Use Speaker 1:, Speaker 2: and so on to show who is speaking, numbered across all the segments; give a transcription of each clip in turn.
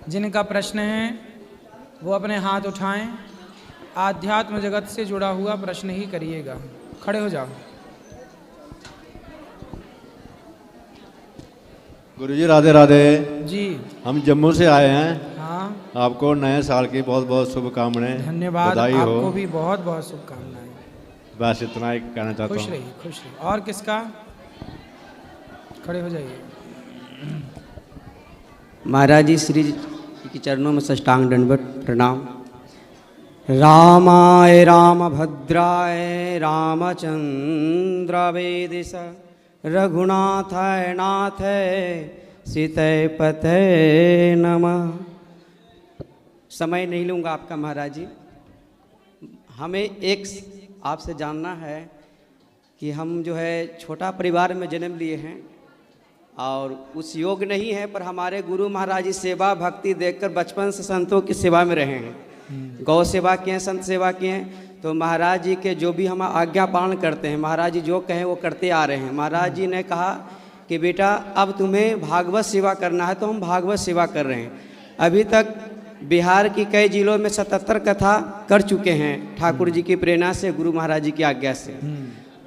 Speaker 1: जिनका प्रश्न है वो अपने हाथ उठाएं। आध्यात्म जगत से जुड़ा हुआ प्रश्न ही करिएगा। खड़े हो जाओ।
Speaker 2: गुरुजी राधे राधे
Speaker 1: जी
Speaker 2: हम जम्मू से आए हैं।
Speaker 1: हाँ,
Speaker 2: आपको नए साल की बहुत बहुत शुभकामनाएं।
Speaker 1: धन्यवाद।
Speaker 2: बधाई
Speaker 1: आपको
Speaker 2: हो।
Speaker 1: भी बहुत बहुत शुभकामनाएं।
Speaker 2: बस इतना ही कहना चाहता
Speaker 1: खुश
Speaker 2: हूँ।
Speaker 1: रहिए, खुश रहिए। और किसका? खड़े हो जाइए।
Speaker 3: महाराज जी श्री जी के चरणों में साष्टांग दंडवत प्रणाम। रामाय रामभद्राय रामचंद्र वेदिस रघुनाथाय नाथाय सीतय पते नमः। समय नहीं लूँगा आपका महाराज जी। हमें एक आपसे जानना है कि हम जो है छोटा परिवार में जन्म लिए हैं और उस योग नहीं है, पर हमारे गुरु महाराज जी सेवा भक्ति देखकर बचपन से संतों की सेवा में रहे हैं। गौ सेवा किए हैं, संत सेवा किए हैं। तो महाराज जी के जो भी हम आज्ञा पालन करते हैं, महाराज जी जो कहें वो करते आ रहे हैं। महाराज जी ने कहा कि बेटा अब तुम्हें भागवत सेवा करना है, तो हम भागवत सेवा कर रहे हैं। अभी तक बिहार की कई जिलों में 77 कथा कर चुके हैं ठाकुर जी की प्रेरणा से, गुरु महाराज जी की आज्ञा से।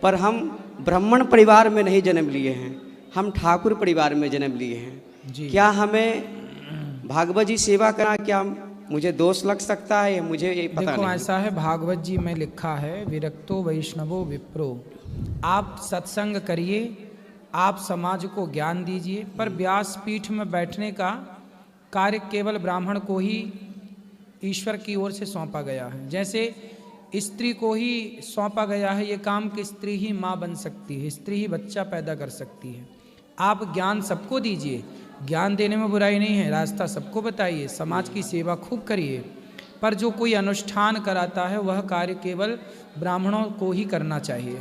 Speaker 3: पर हम ब्राह्मण परिवार में नहीं जन्म लिए हैं, हम ठाकुर परिवार में जन्म लिए हैं। क्या हमें भागवत जी सेवा करना क्या मुझे दोष लग सकता है? मुझे ये पता
Speaker 1: देखो,
Speaker 3: नहीं।
Speaker 1: ऐसा है, भागवत जी में लिखा है विरक्तो वैष्णवो विप्रो। आप सत्संग करिए, आप समाज को ज्ञान दीजिए, पर व्यास पीठ में बैठने का कार्य केवल ब्राह्मण को ही ईश्वर की ओर से सौंपा गया है। जैसे स्त्री को ही सौंपा गया है ये काम कि स्त्री ही माँ बन सकती है, स्त्री ही बच्चा पैदा कर सकती है। आप ज्ञान सबको दीजिए, ज्ञान देने में बुराई नहीं है, रास्ता सबको बताइए, समाज की सेवा खूब करिए, पर जो कोई अनुष्ठान कराता है वह कार्य केवल ब्राह्मणों को ही करना चाहिए।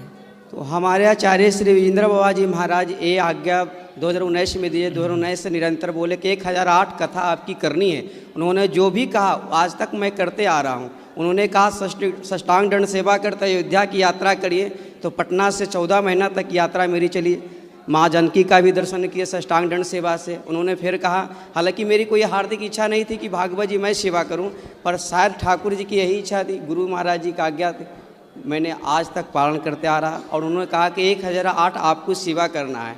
Speaker 3: तो हमारे आचार्य श्री विजेंद्र बाबा जी महाराज ये आज्ञा 2019 में दिए। 2019 से निरंतर बोले कि 1008 कथा आपकी करनी है। उन्होंने जो भी कहा आज तक मैं करते आ रहा हूँ। उन्होंने कहा साष्टांग दंड सेवा करते अयोध्या की यात्रा करिए, तो पटना से 14 महीना तक यात्रा मेरी चली। माँ जानकी का भी दर्शन किए साष्टांग दंड सेवा से। उन्होंने फिर कहा, हालांकि मेरी कोई हार्दिक इच्छा नहीं थी कि भागवत जी मैं सेवा करूं, पर शायद ठाकुर जी की यही इच्छा थी, गुरु महाराज जी का आज्ञा थी, मैंने आज तक पालन करते आ रहा। और उन्होंने कहा कि 1008 आपको सेवा करना है।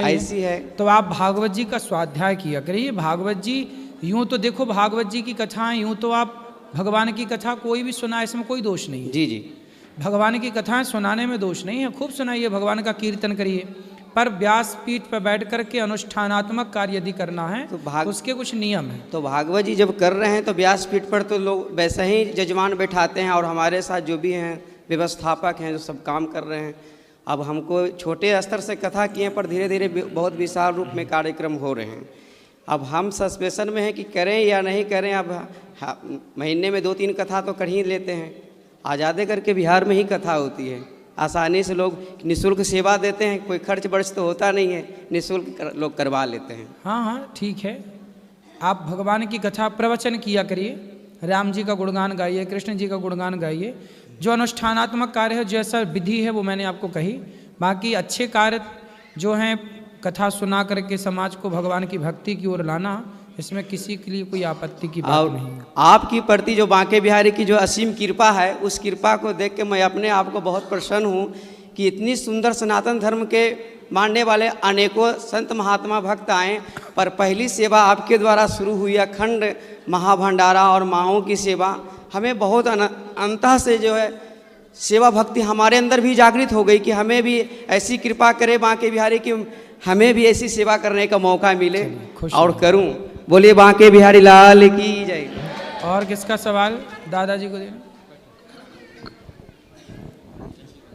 Speaker 3: ऐसी है
Speaker 1: तो आप भागवत जी का स्वाध्याय किया करिए। भागवत जी यूँ तो देखो, भागवत जी की कथाएं यूँ तो आप भगवान की कथा कोई भी सुना, इसमें कोई दोष नहीं है।
Speaker 3: जी जी,
Speaker 1: भगवान की कथाएं सुनाने में दोष नहीं है, खूब सुनाइए, भगवान का कीर्तन करिए, पर व्यास पीठ पर बैठ कर के अनुष्ठानात्मक कार्य यदि करना है तो उसके कुछ नियम हैं।
Speaker 3: तो भागवत जी जब कर रहे हैं तो व्यास पीठ पर तो लोग वैसे ही जजमान बैठाते हैं, और हमारे साथ जो भी हैं व्यवस्थापक हैं जो सब काम कर रहे हैं। अब हमको छोटे स्तर से कथा किए, पर धीरे धीरे बहुत विशाल रूप में कार्यक्रम हो रहे हैं। अब हम सस्पेंशन में हैं कि करें या नहीं करें। अब महीने में 2-3 कथा तो कर ही लेते हैं। आज़ादे करके बिहार में ही कथा होती है, आसानी से लोग निःशुल्क सेवा देते हैं, कोई खर्च बर्च तो होता नहीं है, निःशुल्क लोग करवा लेते हैं।
Speaker 1: हाँ हाँ ठीक है, आप भगवान की कथा प्रवचन किया करिए, राम जी का गुणगान गाइए, कृष्ण जी का गुणगान गाइए। जो अनुष्ठानात्मक कार्य है, जैसा विधि है वो मैंने आपको कही। बाकी अच्छे कार्य जो हैं, कथा सुना करके समाज को भगवान की भक्ति की ओर लाना, इसमें किसी के लिए कोई आपत्ति की बात नहीं है।
Speaker 3: आपकी प्रति जो बांके बिहारी की जो असीम कृपा है, उस कृपा को देख के मैं अपने आप को बहुत प्रसन्न हूँ कि इतनी सुंदर सनातन धर्म के मानने वाले अनेकों संत महात्मा भक्त आए, पर पहली सेवा आपके द्वारा शुरू हुई अखंड महाभंडारा और माओं की सेवा। हमें बहुत अंतः से जो है सेवा भक्ति हमारे अंदर भी जागृत हो गई कि हमें भी ऐसी कृपा करे बांके बिहारी की, हमें भी ऐसी सेवा करने का मौका मिले और करूं। बोलिए बांके बिहारी लाल की जय।
Speaker 1: और किसका सवाल दादाजी को देना?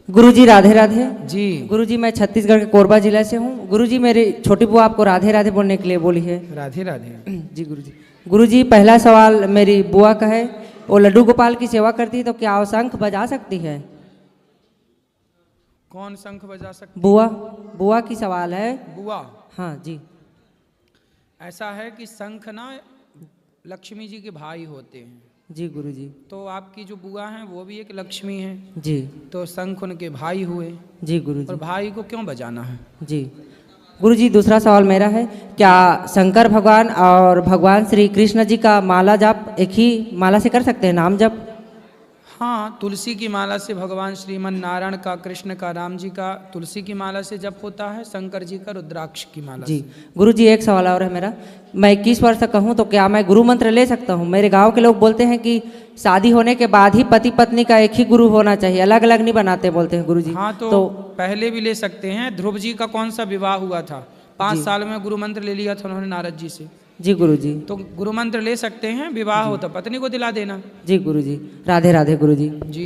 Speaker 4: गुरुजी राधे राधे
Speaker 1: जी।
Speaker 4: गुरुजी मैं छत्तीसगढ़ के कोरबा जिला से हूँ। गुरुजी मेरी छोटी बुआ आपको राधे राधे बोलने के लिए बोली है।
Speaker 1: राधे राधे।
Speaker 4: जी गुरुजी। गुरुजी पहला सवाल मेरी बुआ का है, वो लड्डू गोपाल की सेवा करती है, तो क्या वो शंख बजा सकती है?
Speaker 1: कौन शंख बजा सकती?
Speaker 4: बुआ, बुआ की सवाल है।
Speaker 1: बुआ?
Speaker 4: हाँ जी।
Speaker 1: ऐसा है कि शंख ना लक्ष्मी जी के भाई होते हैं।
Speaker 4: जी गुरुजी।
Speaker 1: तो आपकी जो बुआ हैं वो भी एक लक्ष्मी हैं।
Speaker 4: जी।
Speaker 1: तो शंख उनके भाई हुए।
Speaker 4: जी गुरुजी।
Speaker 1: और भाई को क्यों बजाना है?
Speaker 4: जी। गुरुजी दूसरा सवाल मेरा है, क्या शंकर भगवान और भगवान श्री कृष्ण जी का माला जाप एक ही माला से कर सकते हैं, नाम जप?
Speaker 1: हाँ, तुलसी की माला से भगवान श्रीमन नारायण का, कृष्ण का, राम जी का तुलसी की माला से जप होता है, शंकर जी का रुद्राक्ष की माला
Speaker 4: जी
Speaker 1: से।
Speaker 4: गुरुजी एक सवाल और है मेरा, मैं 21 वर्ष का हूँ तो क्या मैं गुरु मंत्र ले सकता हूँ? मेरे गांव के लोग बोलते हैं कि शादी होने के बाद ही पति पत्नी का एक ही गुरु होना चाहिए, अलग अलग नहीं बनाते बोलते हैं गुरुजी।
Speaker 1: हाँ, तो पहले भी ले सकते हैं। ध्रुव जी का कौन सा विवाह हुआ था, 5 साल में गुरु मंत्र ले लिया था उन्होंने नारद जी से।
Speaker 4: जी गुरुजी।
Speaker 1: तो गुरु मंत्र ले सकते हैं, विवाह हो तो पत्नी को दिला देना।
Speaker 4: जी गुरुजी, राधे राधे गुरुजी।
Speaker 1: जी,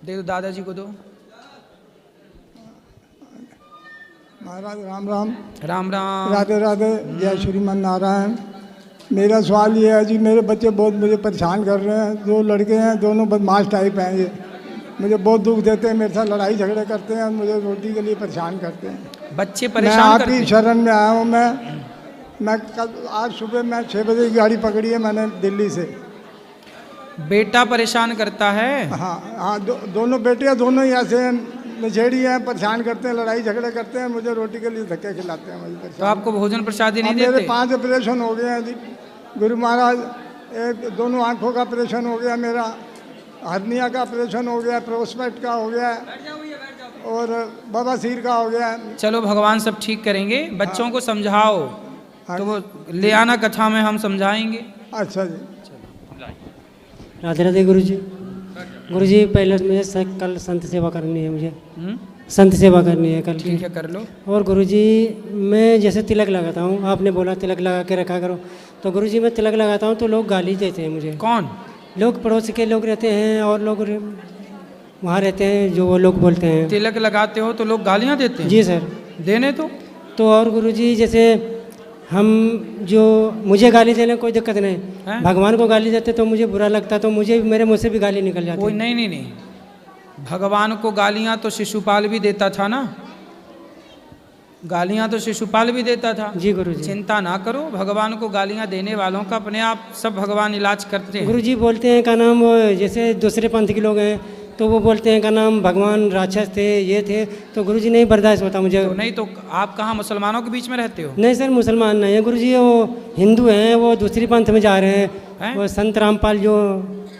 Speaker 1: दे दो, दादाजी को दो।
Speaker 5: महाराज राम राम।
Speaker 1: राम राम।
Speaker 5: राधे राधे, जय श्रीमन नारायण। मेरा सवाल ये है जी, मेरे बच्चे बहुत मुझे परेशान कर रहे हैं। 2 लड़के हैं, दोनों बदमाश टाइप हैं। ये मुझे बहुत दुख देते हैं, मेरे साथ लड़ाई झगड़े करते हैं, मुझे रोटी के लिए परेशान करते हैं।
Speaker 1: बच्चे
Speaker 5: मैं
Speaker 1: परेशान करते
Speaker 5: आपकी
Speaker 1: हैं।
Speaker 5: शरण में आया हूँ। मैं कल आज सुबह मैं 6 बजे की गाड़ी पकड़ी है मैंने दिल्ली से।
Speaker 1: बेटा परेशान करता है।
Speaker 5: हाँ हाँ, दोनों बेटियाँ दोनों ही ऐसे हैं, नशेड़ी हैं, परेशान करते हैं, लड़ाई झगड़े करते हैं, मुझे रोटी के लिए धक्के खिलाते हैं। मुझे
Speaker 1: तो
Speaker 5: परेशान।
Speaker 1: आपको भोजन प्रसादी नहीं
Speaker 5: मेरे
Speaker 1: देते?
Speaker 5: 5 ऑपरेशन हो गए हैं जी गुरु महाराज। दोनों आँखों का ऑपरेशन हो गया, मेरा हर्निया का ऑपरेशन हो गया, प्रोस्पेक्ट का हो गया और बवासीर का हो गया।
Speaker 1: चलो, भगवान सब ठीक करेंगे। बच्चों को समझाओ तो वो ले आना, कथा में हम समझाएंगे।
Speaker 5: अच्छा जी।
Speaker 6: राधे राधे गुरुजी। गुरुजी पहले मुझे कल संत सेवा करनी है, मुझे संत सेवा करनी है कल की।
Speaker 1: ठीक है, कर लो।
Speaker 6: और गुरुजी मैं जैसे तिलक लगाता हूँ, आपने बोला तिलक लगा के रखा करो, तो गुरुजी मैं तिलक लगाता हूँ तो लोग गाली देते हैं मुझे।
Speaker 1: कौन?
Speaker 6: लोग पड़ोस के लोग रहते हैं और लोग वहाँ रहते हैं, जो वो लोग बोलते हैं।
Speaker 1: तिलक लगाते हो तो लोग गालियाँ देते हैं?
Speaker 6: जी सर।
Speaker 1: देने
Speaker 6: तो और गुरुजी जैसे हम जो मुझे गाली देने कोई दिक्कत नहीं,
Speaker 1: हैं?
Speaker 6: भगवान को गाली देते तो मुझे बुरा लगता, तो मुझे मेरे मुँह से भी गाली निकल जाती।
Speaker 1: कोई नहीं, नहीं, नहीं, भगवान को गालियाँ तो शिशुपाल भी देता था ना। गालियाँ तो शिशुपाल भी देता था।
Speaker 6: जी गुरुजी।
Speaker 1: चिंता ना करो, भगवान को गालियाँ देने वालों का अपने आप सब भगवान इलाज करते हैं।
Speaker 6: गुरुजी बोलते हैं का नाम, वो जैसे दूसरे पंथ के लोग हैं तो वो बोलते हैं का नाम भगवान राक्षस थे, ये थे, तो गुरुजी नहीं बर्दाश्त होता मुझे।
Speaker 1: तो नहीं तो आप कहाँ मुसलमानों के बीच में रहते हो?
Speaker 6: नहीं सर, मुसलमान नहीं है गुरुजी, वो हिंदू हैं, वो दूसरी पंथ में जा रहे हैं,
Speaker 1: हैं?
Speaker 6: वो संत रामपाल जो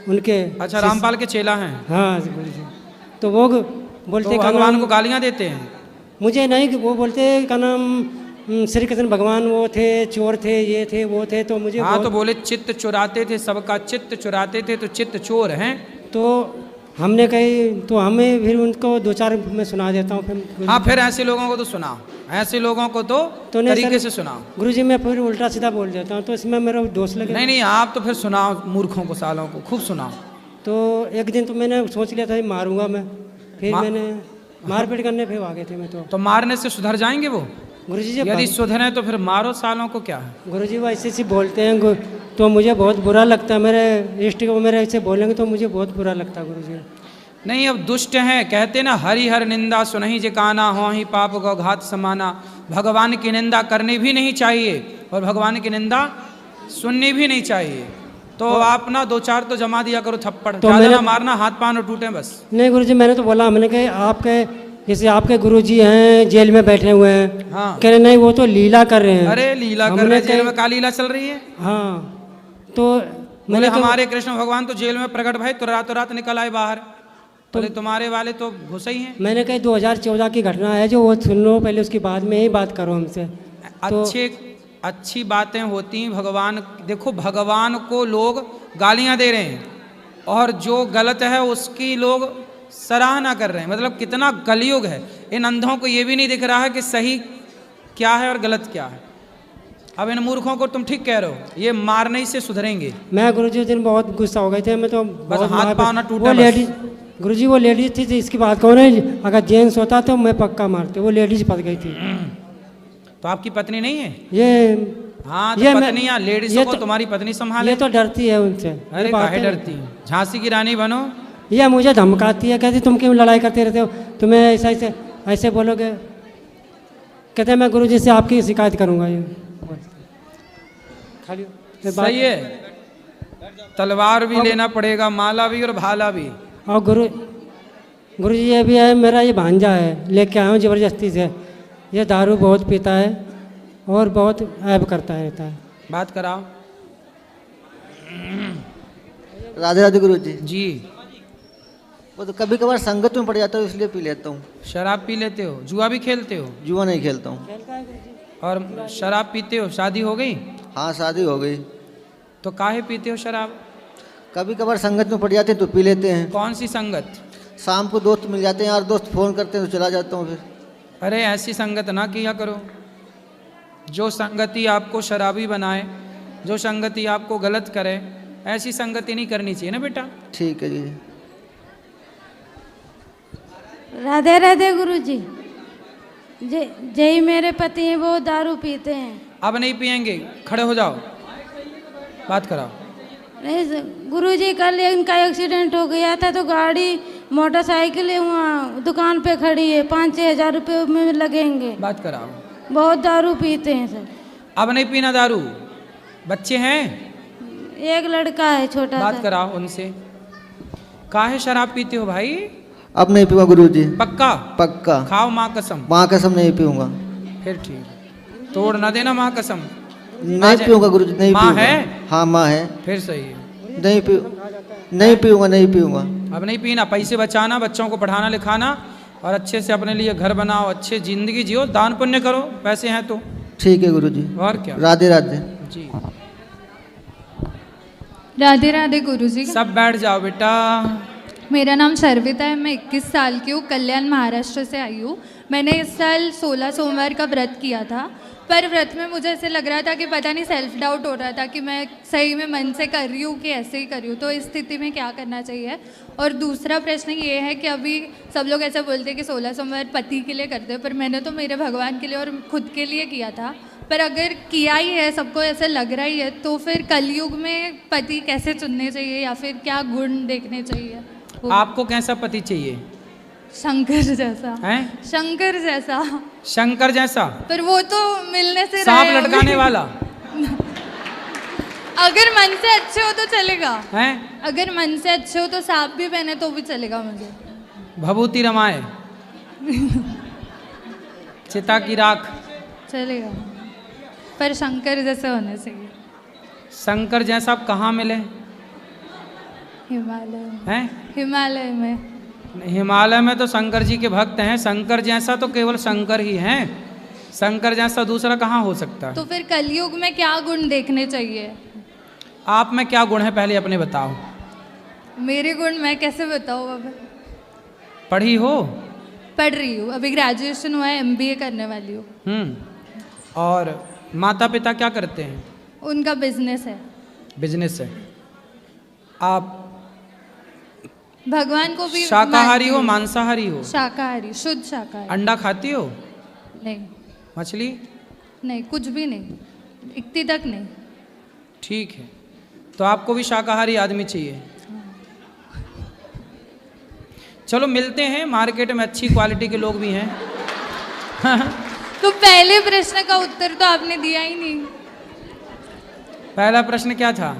Speaker 6: उनके।
Speaker 1: अच्छा, रामपाल के चेला हैं।
Speaker 6: हाँ गुरुजी। तो वो बोलते
Speaker 1: तो
Speaker 6: का
Speaker 1: भगवान
Speaker 6: नाम
Speaker 1: को गालियाँ देते हैं?
Speaker 6: मुझे नहीं, वो बोलते का नाम श्री कृष्ण भगवान वो थे, चोर थे, ये थे, वो थे, तो मुझे
Speaker 1: हाँ, तो बोले चित्त चुराते थे, सबका चित्त चुराते थे, तो चित्त चोर हैं।
Speaker 6: तो हमने कही, तो हमें फिर उनको 2-4 मैं सुना देता हूँ फिर।
Speaker 1: हाँ, फिर ऐसे लोगों को तो सुनाओ, ऐसे लोगों को तो
Speaker 6: नहीं
Speaker 1: तरीके
Speaker 6: सर,
Speaker 1: से सुनाओ।
Speaker 6: गुरुजी मैं फिर उल्टा सीधा बोल देता हूँ, तो इसमें मेरा दोस्त लगे।
Speaker 1: नहीं नहीं, आप तो फिर सुनाओ, मूर्खों को, सालों को खूब सुनाओ।
Speaker 6: तो एक दिन तो मैंने सोच लिया था मारूंगा मैं, फिर मैंने मारपीट करने फिर आ गए थे मैं। तो
Speaker 1: मारने से सुधर जाएंगे वो?
Speaker 6: गुरुजी जी
Speaker 1: यदि सुधरे तो फिर मारो, सालों को क्या है।
Speaker 6: गुरुजी वो ऐसे ऐसे बोलते हैं तो मुझे बहुत बुरा लगता है, मेरे इष्ट को मेरे ऐसे बोलेंगे तो मुझे बहुत बुरा लगता है गुरुजी।
Speaker 1: नहीं, अब दुष्ट हैं, कहते ना हरि हर निंदा सुनहि जिकाना, हो ही पाप गौ घात समाना। भगवान की निंदा करनी भी नहीं चाहिए और भगवान की निंदा सुननी भी नहीं चाहिए। तो आप ना 2-4 तो जमा दिया करो थप्पड़,
Speaker 6: तो
Speaker 1: ज़्यादा ना मारना, हाथ पाँव न टूटे बस।
Speaker 6: नहीं गुरुजी, मैंने तो बोला, मैंने कहा आपके जैसे आपके गुरुजी हैं जेल में बैठे हुए हैं।
Speaker 1: हाँ।
Speaker 6: कह रहे नहीं वो तो लीला कर रहे हैं।
Speaker 1: अरे लीला कर रहे हैं, जेल में का लीला चल रही है?
Speaker 6: हाँ, तो
Speaker 1: बोले
Speaker 6: मैंने
Speaker 1: हमारे कृष्ण भगवान तो जेल में प्रकट भाई, तो रात निकल आए बाहर। बोले तुम्हारे वाले तो घुसे ही हैं।
Speaker 6: मैंने कहा 2014 की घटना है जो वो सुन लो पहले, उसके बाद में ही बात करो हमसे।
Speaker 1: अच्छी बातें होती हैं। भगवान देखो, भगवान को लोग गालियां दे रहे हैं और जो गलत है उसकी लोग सराहना कर रहे हैं। मतलब कितना कलयुग है। इन अंधों को ये भी नहीं दिख रहा है कि सही क्या है और गलत क्या है। अब इन मूर्खों को तुम ठीक कह रहे हो, ये मारने ही से सुधरेंगे।
Speaker 6: मैं गुरुजी उस दिन बहुत गुस्सा हो गए थे, मैं तो
Speaker 1: बस हाथ पाँव ना टूटे
Speaker 6: वो
Speaker 1: बस।
Speaker 6: लेडीज गुरुजी, वो लेडीज थी, इसकी बात कौन है, अगर जेंट्स होता तो मैं पक्का मारते, वो लेडीज फंस गई थी।
Speaker 1: तो आपकी पत्नी नहीं है?
Speaker 6: ये
Speaker 1: हाँ, तो
Speaker 6: ये
Speaker 1: पत्नियां लेडीजों को
Speaker 6: तो,
Speaker 1: तुम्हारी पत्नी संभाले।
Speaker 6: ये तो डरती है उनसे।
Speaker 1: अरे काहे डरती है? झांसी की रानी बनो।
Speaker 6: ये मुझे धमकाती है, कहती तुम क्यों लड़ाई करते रहते हो, तुम्हें ऐसा ऐसे बोलोगे, कहते मैं गुरुजी से आपकी शिकायत करूंगा। ये खाली
Speaker 1: सही है, तलवार भी लेना पड़ेगा, माला भी और भाला भी।
Speaker 6: और गुरुजी ये भी है, मेरा ये भांजा है, लेके आया हूँ ज़बरदस्ती से, ये दारू बहुत पीता है और बहुत ऐब करता रहता है।
Speaker 1: बात कराओ।
Speaker 7: राधे राधे गुरु जी।
Speaker 1: जी।
Speaker 7: वो तो कभी कभार संगत में पड़ जाता हूँ इसलिए पी लेता हूँ।
Speaker 1: शराब पी लेते हो? जुआ भी खेलते हो?
Speaker 7: जुआ नहीं खेलता हूँ।
Speaker 1: और शराब पीते हो? शादी हो गई?
Speaker 7: हाँ शादी हो गई।
Speaker 1: तो काहे पीते हो शराब?
Speaker 7: कभी कभार संगत में पड़ जाते हैं तो पी लेते हैं।
Speaker 1: कौन सी संगत?
Speaker 7: शाम को दोस्त मिल जाते हैं, यार दोस्त फ़ोन करते हैं तो चला जाता हूँ फिर।
Speaker 1: अरे ऐसी संगत ना किया करो। जो संगति आपको शराबी बनाए, जो संगति आपको गलत करे, ऐसी संगति नहीं करनी चाहिए ना बेटा।
Speaker 7: ठीक है जी।
Speaker 8: राधे राधे गुरु जी। जय मेरे पति हैं, वो दारू पीते हैं।
Speaker 1: अब नहीं पिएंगे, खड़े हो जाओ, बात कराओ।
Speaker 8: नहीं गुरु जी, कल इनका एक्सीडेंट हो गया था तो गाड़ी मोटरसाइकिल वहाँ दुकान पे खड़ी है, 5-6 हज़ार रुपये में लगेंगे।
Speaker 1: बात कराओ।
Speaker 8: बहुत दारू पीते हैं सर।
Speaker 1: अब नहीं पीना दारू। बच्चे हैं?
Speaker 8: एक लड़का है छोटा सा।
Speaker 1: बात कराओ उनसे। काहे शराब पीते हो भाई?
Speaker 7: अब नहीं पीऊँगा गुरु जी।
Speaker 1: पक्का?
Speaker 7: पक्का।
Speaker 1: खाओ माँ कसम।
Speaker 7: माँ कसम नहीं पीऊँगा।
Speaker 1: फिर ठीक, तोड़ ना देना माँ कसम।
Speaker 7: नहीं पीऊँगा गुरु जी, नहीं
Speaker 1: माँ
Speaker 7: पीऊँगा।
Speaker 1: है?
Speaker 7: हाँ माँ है।
Speaker 1: फिर सही है।
Speaker 7: नहीं पीऊँगा, नहीं पीऊँगा।
Speaker 1: अब नहीं पीना। पैसे बचाना, बच्चों को पढ़ाना लिखाना और अच्छे से अपने लिए घर बनाओ, अच्छे जिंदगी जियो, दान पुण्य करो, पैसे हैं तो।
Speaker 7: ठीक है गुरु जी।
Speaker 1: और क्या।
Speaker 7: राधे राधे
Speaker 1: जी।
Speaker 9: राधे राधे गुरु जी।
Speaker 1: सब बैठ जाओ बेटा।
Speaker 9: मेरा नाम शर्विता है, मैं 21 साल की हूँ, कल्याण महाराष्ट्र से आई हूँ। मैंने इस साल 16 सोमवार का व्रत किया था, पर व्रत में मुझे ऐसे लग रहा था कि पता नहीं सेल्फ डाउट हो रहा था कि मैं सही में मन से कर रही हूँ कि ऐसे ही कर रही हूँ। तो इस स्थिति में क्या करना चाहिए? और दूसरा प्रश्न ये है कि अभी सब लोग ऐसा बोलते हैं कि 16 सोमवार पति के लिए करते हैं, पर मैंने तो मेरे भगवान के लिए और खुद के लिए किया था। पर अगर किया ही है, सबको ऐसा लग रहा ही है, तो फिर कलयुग में पति कैसे चुनने चाहिए या फिर क्या गुण देखने चाहिए?
Speaker 1: आपको कैसा पति चाहिए?
Speaker 9: शंकर जैसा।
Speaker 1: हैं?
Speaker 9: शंकर जैसा।
Speaker 1: शंकर जैसा?
Speaker 9: पर वो तो मिलने से
Speaker 1: सांप
Speaker 9: रहे
Speaker 1: लटकाने वाला?
Speaker 9: अगर मन से अच्छे हो तो चलेगा।
Speaker 1: हैं?
Speaker 9: अगर मन से अच्छे हो तो सांप भी पहने तो भी चलेगा मुझे।
Speaker 1: भभूति रमाए, चिता की राख
Speaker 9: चलेगा, पर शंकर जैसे होने चाहिए।
Speaker 1: शंकर जैसा आप कहाँ मिले?
Speaker 9: हिमालय में।
Speaker 1: हैं?
Speaker 9: हिमालय में।
Speaker 1: हिमालय में तो शंकर जी के भक्त हैं। शंकर जैसा तो केवल शंकर ही हैं। शंकर जैसा दूसरा कहाँ हो सकता है?
Speaker 9: तो फिर कलयुग में क्या गुण देखने चाहिए?
Speaker 1: आप में क्या गुण है पहले अपने बताओ।
Speaker 9: मेरे गुण मैं कैसे बताऊँ? अब
Speaker 1: पढ़ी हो?
Speaker 9: पढ़ रही हूँ, अभी ग्रेजुएशन हुआ है, MBA करने वाली हूँ।
Speaker 1: और माता पिता क्या करते हैं?
Speaker 9: उनका बिजनेस है।
Speaker 1: बिजनेस है। आप
Speaker 9: भगवान को भी
Speaker 1: शाकाहारी हो मांसाहारी हो?
Speaker 9: शाकाहारी, शुद्ध शाकाहारी।
Speaker 1: अंडा खाती हो?
Speaker 9: नहीं।
Speaker 1: मछली?
Speaker 9: नहीं, कुछ भी नहीं, इतनी तक नहीं।
Speaker 1: ठीक है, तो आपको भी शाकाहारी आदमी चाहिए। चलो मिलते हैं, मार्केट में अच्छी क्वालिटी के लोग भी हैं।
Speaker 9: तो पहले प्रश्न का उत्तर तो आपने दिया ही नहीं।
Speaker 1: पहला प्रश्न क्या था?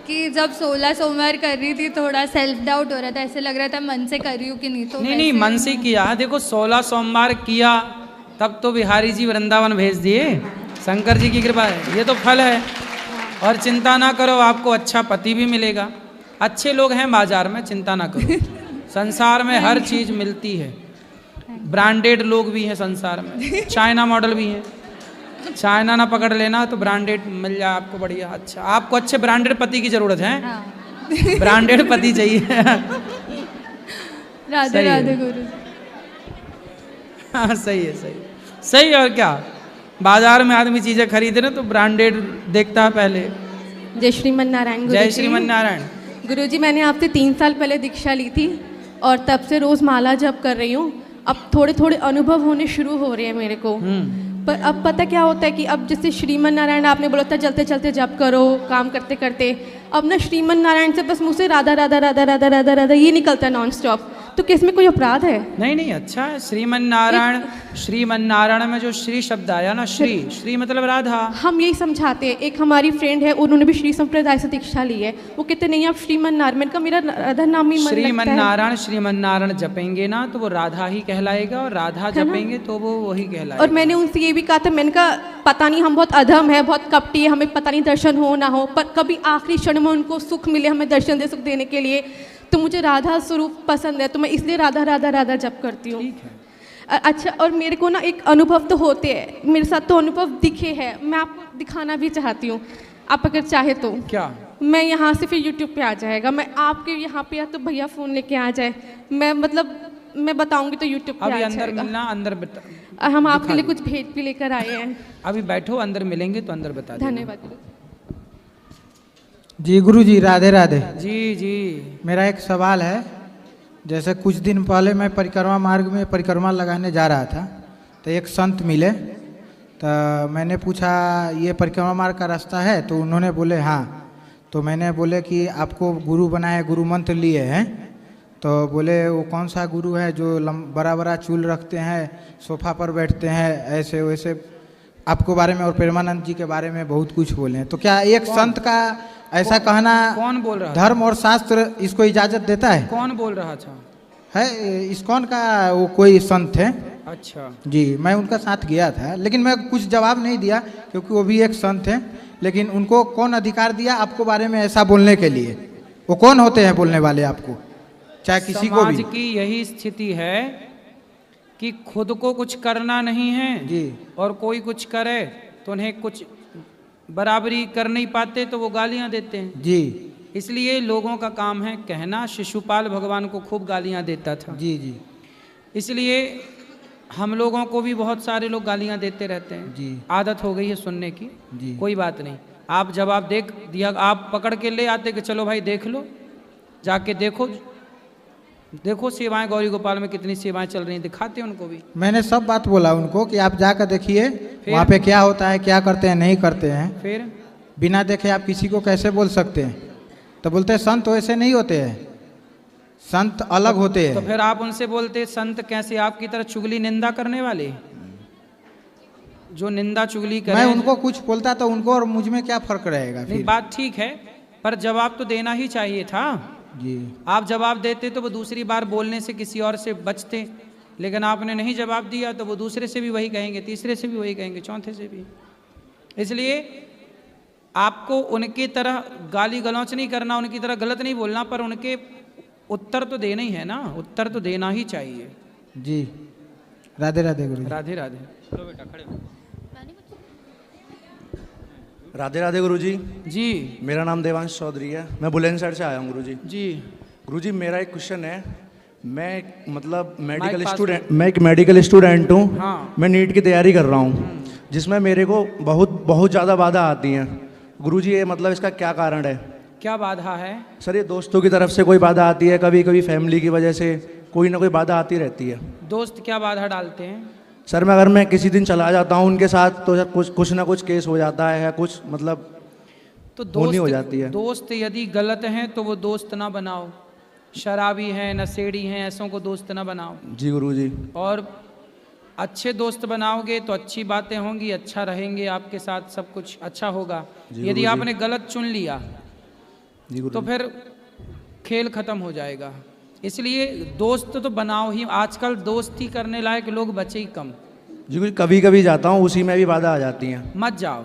Speaker 9: कि जब 16 सोमवार कर रही थी थोड़ा सेल्फ डाउट हो रहा था, ऐसे लग रहा था मन से कर रही हूँ कि नहीं। तो
Speaker 1: नहीं, मन से किया। देखो 16 सोमवार किया तब तो बिहारी जी वृंदावन भेज दिए। शंकर जी की कृपा है, ये तो फल है। और चिंता ना करो, आपको अच्छा पति भी मिलेगा। अच्छे लोग हैं बाजार में, चिंता ना करो। संसार में हर चीज़ मिलती है। ब्रांडेड लोग भी हैं संसार में, चाइना मॉडल भी हैं। चाइना ना पकड़ लेना तो ब्रांडेड मिल जाए आपको बढ़िया। अच्छा, आपको अच्छे ब्रांडेड पति की जरूरत है।
Speaker 9: हाँ।
Speaker 1: ब्रांडेड पति चाहिए।
Speaker 9: राधे राधे गुरु।
Speaker 1: हाँ सही है, सही सही। और क्या, बाजार में आदमी चीज़ें खरीदे ना तो ब्रांडेड देखता है पहले।
Speaker 10: जय श्रीमन नारायण गुरु।
Speaker 1: जय श्रीमन नारायण
Speaker 10: गुरु जी, मैंने आपसे 3 साल पहले दीक्षा ली थी और तब से रोज़ माला जप कर रही हूँ। अब थोड़े थोड़े अनुभव होने शुरू हो रहे हैं मेरे को। पर अब पता क्या होता है कि अब जैसे श्रीमन नारायण आपने बोला था चलते चलते जप करो, काम करते करते, अब ना श्रीमन नारायण से बस मुँह से राधा राधा राधा राधा राधा राधा ये निकलता है नॉन स्टॉप। तो क्या इसमें कोई अपराध है?
Speaker 1: नहीं नहीं, अच्छा है। श्रीमन्नारायण में जो श्री शब्द आया ना, श्री मतलब राधा।
Speaker 10: हम यही समझाते हैं। एक हमारी फ्रेंड है, उन्होंने भी श्री संप्रदाय से दीक्षा ली है, वो कहते नहीं आप श्रीमन्नारायण का मेरा राधा नाम ही मन लगता है।
Speaker 1: श्रीमन्नारायण जपेंगे ना तो वो राधा ही कहलाएगा, और राधा जपेंगे तो वो वही कहलाएगा।
Speaker 10: और मैंने उनसे ये भी कहा था, मैंने कहा पता नहीं हम बहुत अधम है, बहुत कपटी है, हमें पता नहीं दर्शन हो ना हो, पर कभी आखिरी क्षण में उनको सुख मिले हमें दर्शन दे सुख देने के लिए, तो मुझे राधा स्वरूप पसंद है, तो मैं इसलिए राधा राधा राधा जप करती हूँ। अच्छा, और मेरे को ना एक अनुभव तो होते हैं, मेरे साथ तो अनुभव दिखे हैं, मैं आपको दिखाना भी चाहती हूँ, आप अगर चाहे तो।
Speaker 1: क्या? मैं
Speaker 10: यहाँ से फिर यूट्यूब पे आ जाएगा, मैं आपके यहाँ पे या तो भैया फ़ोन लेके आ जाए, मैं बताऊंगी तो यूट्यूब पे
Speaker 1: अभी
Speaker 10: आ
Speaker 1: अंदर
Speaker 10: जाएगा।
Speaker 1: मिलना, अंदर
Speaker 10: हम आपके लिए कुछ भेज भी लेकर आए हैं।
Speaker 1: अभी बैठो, अंदर मिलेंगे तो अंदर बता देना।
Speaker 10: धन्यवाद।
Speaker 11: जी गुरु जी, राधे राधे।
Speaker 1: जी जी,
Speaker 11: मेरा एक सवाल है। जैसे कुछ दिन पहले मैं परिक्रमा मार्ग में परिक्रमा लगाने जा रहा था, तो एक संत मिले, तो मैंने पूछा ये परिक्रमा मार्ग का रास्ता है? तो उन्होंने बोले हाँ। तो मैंने बोले कि आपको गुरु बनाए, गुरु मंत्र लिए हैं? तो बोले वो कौन सा गुरु है जो बड़ा बड़ा चूल रखते हैं, सोफा पर बैठते हैं, ऐसे वैसे आपको बारे में और प्रेमानंद जी के बारे में बहुत कुछ बोले हैं। तो क्या एक संत का ऐसा कहना
Speaker 1: कौन बोल रहा
Speaker 11: धर्म और शास्त्र इसको इजाजत देता है?
Speaker 1: कौन बोल रहा था?
Speaker 11: है इस्कॉन का वो कोई संत है।
Speaker 1: अच्छा
Speaker 11: जी, मैं उनका साथ गया था, लेकिन मैं कुछ जवाब नहीं दिया क्योंकि वो भी एक संत है। लेकिन उनको कौन अधिकार दिया आपको बारे में ऐसा बोलने के लिए? वो कौन होते हैं बोलने वाले आपको, चाहे किसी को भी?
Speaker 1: समाज की यही स्थिति है कि खुद को कुछ करना नहीं है
Speaker 11: जी,
Speaker 1: और कोई कुछ करे तो उन्हें कुछ बराबरी कर नहीं पाते तो वो गालियां देते हैं
Speaker 11: जी।
Speaker 1: इसलिए लोगों का काम है कहना। शिशुपाल भगवान को खूब गालियां देता था।
Speaker 11: जी जी। इसलिए
Speaker 1: हम लोगों को भी बहुत सारे लोग गालियां देते रहते हैं
Speaker 11: जी।
Speaker 1: आदत हो गई है सुनने की
Speaker 11: जी।
Speaker 1: कोई बात नहीं। आप जवाब देख दिया, आप पकड़ के ले आते कि चलो भाई देख लो, जाके देखो देखो सेवाएं गौरी गोपाल में कितनी सेवाएं चल रही हैं, दिखाते हैं उनको भी।
Speaker 11: मैंने सब बात बोला उनको कि आप जाकर देखिए वहाँ पे क्या होता है, क्या करते हैं, नहीं करते हैं।
Speaker 1: फिर
Speaker 11: बिना देखे आप किसी को कैसे बोल सकते हैं? तो बोलते हैं संत वैसे नहीं होते हैं, संत अलग होते हैं।
Speaker 1: तो फिर आप उनसे बोलते संत कैसे? आपकी तरह चुगली निंदा करने वाले जो निंदा चुगली करें।
Speaker 11: मैं उनको कुछ बोलता तो उनको और मुझ में क्या फर्क रहेगा?
Speaker 1: नहीं, बात ठीक है, पर जवाब तो देना ही चाहिए था
Speaker 11: जी।
Speaker 1: आप जवाब देते तो वो दूसरी बार बोलने से किसी और से बचते, लेकिन आपने नहीं जवाब दिया तो वो दूसरे से भी वही कहेंगे, तीसरे से भी वही कहेंगे, चौथे से भी। इसलिए आपको उनकी तरह गाली गलौच नहीं करना, उनकी तरह गलत नहीं बोलना, पर उनके उत्तर तो देना ही है ना, उत्तर तो देना ही चाहिए।
Speaker 11: जी। राधे राधे गुरु।
Speaker 1: राधे राधे। चलो बेटा खड़े हो।
Speaker 12: राधे राधे गुरुजी।
Speaker 1: जी।
Speaker 12: मेरा नाम देवांश चौधरी है, मैं बुलंदशहर से आया हूँ गुरुजी।
Speaker 1: जी।
Speaker 12: गुरुजी मेरा एक क्वेश्चन है, मैं मतलब मैं एक मेडिकल स्टूडेंट हूँ।
Speaker 1: हाँ।
Speaker 12: मैं नीट की तैयारी कर रहा हूँ, जिसमें मेरे को बहुत ज़्यादा बाधा आती हैं। गुरुजी ये मतलब इसका क्या कारण है?
Speaker 1: क्या बाधा है?
Speaker 12: सर ये दोस्तों की तरफ से कोई बाधा आती है, कभी कभी फैमिली की वजह से कोई ना कोई बाधा आती रहती है।
Speaker 1: दोस्त क्या बाधा डालते हैं?
Speaker 12: सर अगर मैं किसी दिन चला जाता हूँ उनके साथ तो सर कुछ ना कुछ केस हो जाता है, कुछ मतलब
Speaker 1: तो
Speaker 12: होनी हो जाती है।
Speaker 1: दोस्त यदि गलत हैं तो वो दोस्त ना बनाओ, शराबी हैं, नशेड़ी हैं, ऐसों को दोस्त ना बनाओ।
Speaker 12: जी गुरुजी।
Speaker 1: और अच्छे दोस्त बनाओगे तो अच्छी बातें होंगी, अच्छा रहेंगे आपके साथ, सब कुछ अच्छा होगा। यदि आपने गलत चुन लिया तो फिर खेल खत्म हो जाएगा। इसलिए दोस्त तो बनाओ ही। आजकल दोस्ती करने लायक लोग बचे ही कम।
Speaker 12: जी कभी कभी जाता हूँ, उसी में भी बाधा आ जाती हैं।
Speaker 1: मत जाओ,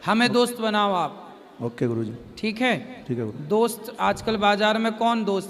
Speaker 1: हमें दोस्त बनाओ आप।
Speaker 12: ओके गुरुजी।
Speaker 1: ठीक है?
Speaker 12: ठीक है गुरु।
Speaker 1: दोस्त आजकल बाजार में कौन दोस्त